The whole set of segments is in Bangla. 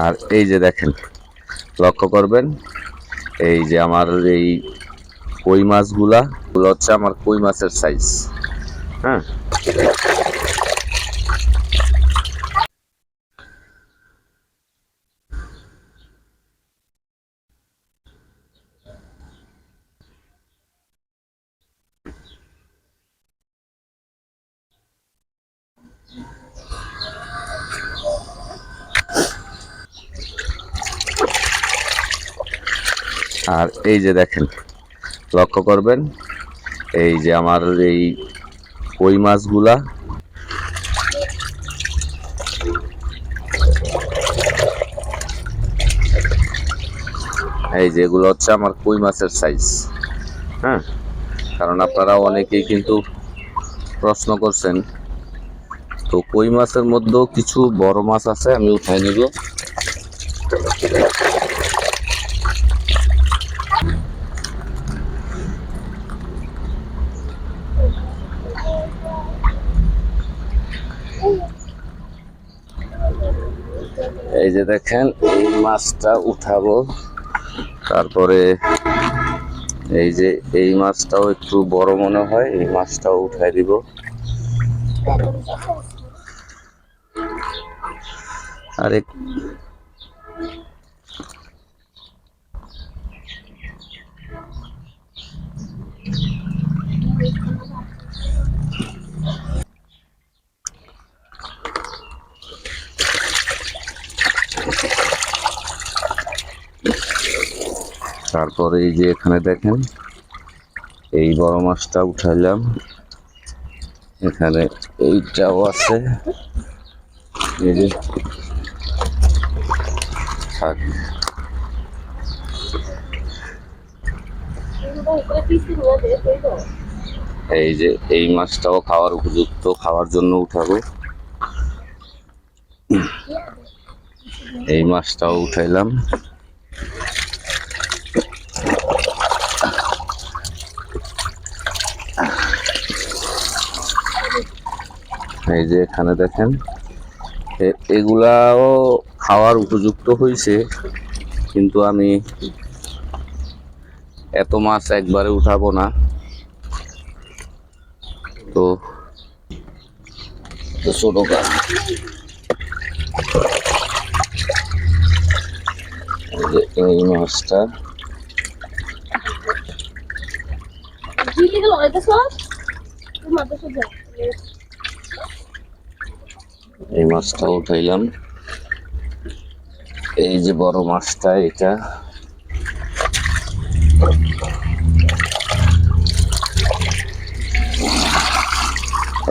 আর এই যে দেখেন, লক্ষ্য করবেন, এই যে আমার এই কই মাছগুলো হচ্ছে আমার কই মাছের সাইজ। হ্যাঁ, আর এই যে দেখেন, লক্ষ্য করবেন, এই যে আমার এই কই মাছগুলা, এই যে এগুলো হচ্ছে আমার কই মাছের সাইজ। হ্যাঁ, কারণ আপনারা অনেকেই কিন্তু প্রশ্ন করছেন, তো কই মাছের মধ্যেও কিছু বড় মাছ আছে, আমি উঠাই নিব। এই যে দেখেন, এই মাছটা উঠাবো, তারপরে এই যে এই মাছটাও একটু বড় মনে হয়, এই মাছটাও উঠাই দিব। আরে তারপরে এই যে এখানে দেখেন, এই বড় মাছটা উঠাইলাম, এখানে এইটাও আছে, এই যে থাক। এই যে এই মাছটাও খাওয়ার উপযুক্ত, খাওয়ার জন্য উঠাবো। এই মাছটাও উঠাইলাম। এই যে এখানে দেখেন, এগুলাও খাওয়ার উপযুক্ত হয়েছে, কিন্তু আমি এত মাছ একবারে উঠাবো না, তো ছোট এই মাছটা, এই মাছটা উঠাইলাম। এই যে বড় মাছটা, এটা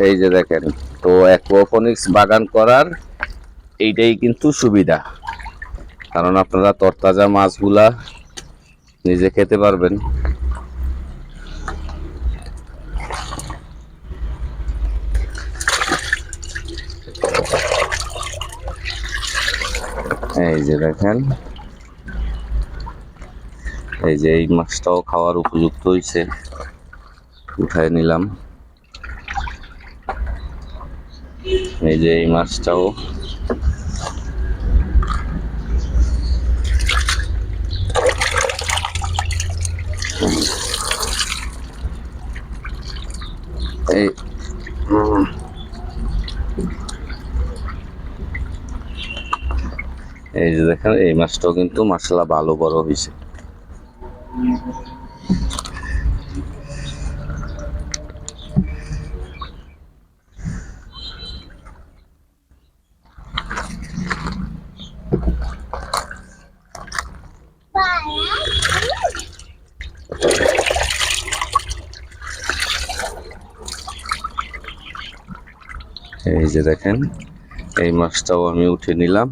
এই যে দেখেন, তো অ্যাকুয়াপনিক্স বাগান করার এইটাই কিন্তু সুবিধা, কারণ আপনারা তরতাজা মাছগুলা নিজে খেতে পারবেন। এই যে দেখেন, এই যে এই মাছটাও খাওয়ার উপযুক্ত হয়েছে, উঠায় নিলাম। এই যে এই মাছটাও, এই এই যে দেখেন, এই মাছটাও কিন্তু মাশাআল্লাহ ভালো বড় হয়েছে। এই যে দেখেন, এই মাছটাও আমি উঠে নিলাম।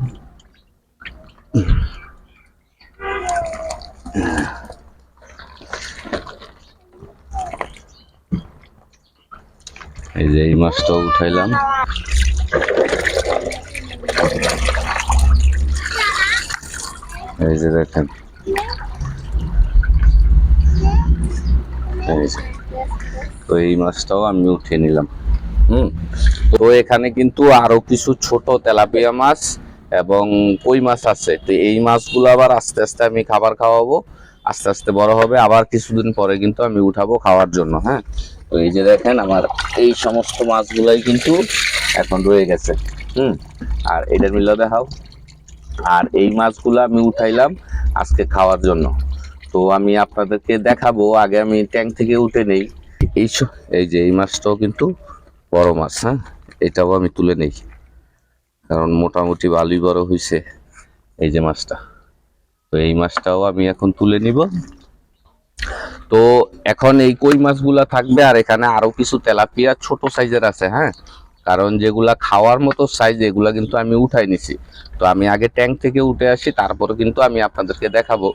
এই যে এই মাছটাও উঠাইলাম। এই যে দেখেন, এই যে, তো এই মাছটাও আমি উঠিয়ে নিলাম। তো এখানে কিন্তু আরো কিছু ছোট তেলাপিয়া মাছ এবং কই মাছ আছে। তো এই মাছগুলো আবার আস্তে আস্তে আমি খাবার খাওয়াবো, আস্তে আস্তে বড় হবে, আবার কিছুদিন পরে কিন্তু আমি উঠাবো খাওয়ার জন্য। হ্যাঁ, তো এই যে দেখেন আমার এই সমস্ত মাছগুলাই কিন্তু এখন রয়ে গেছে। আর এটার মিলে দেখাও। আর এই মাছগুলো আমি উঠাইলাম আজকে খাওয়ার জন্য। তো আমি আপনাদেরকে দেখাবো, আগে আমি ট্যাঙ্ক থেকে উঠে নেই। এই যে এই মাছটাও কিন্তু বড় মাছ। হ্যাঁ, এটাও আমি তুলে নেই, কারণ মোটামুটি ভালোই বড় হয়েছে এই যে মাছটা। তো এই মাছটাও আমি এখন তুলে নিব। তো এখন এই কই মাছগুলা থাকবে, আর এখানে আরো কিছু তেলাপিয়া ছোট সাইজের আছে। হ্যাঁ, কারণ যেগুলা খাওয়ার মতো সাইজ এগুলা কিন্তু আমি উঠাই নিছি। তো আমি আগে ট্যাঙ্ক থেকে উঠে আসি, তারপরে কিন্তু আমি আপনাদেরকে দেখাবো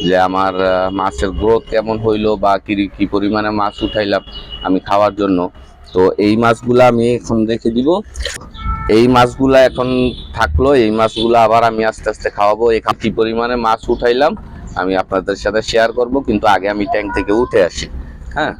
যে আমার মাছের গ্রোথ কেমন হইলো বা কি পরিমাণে মাছ উঠাইলাম আমি খাওয়ার জন্য। তো এই মাছগুলা আমি এখন রেখে দিব। এই মাছগুলা এখন থাকলো, এই মাছগুলা আবার আমি আস্তে আস্তে খাওয়াবো। এখানে কি পরিমাণে মাছ উঠাইলাম আমি আপনাদের সাথে শেয়ার করব, কিন্তু আগে আমি ট্যাঙ্ক থেকে উঠে আসি। হ্যাঁ,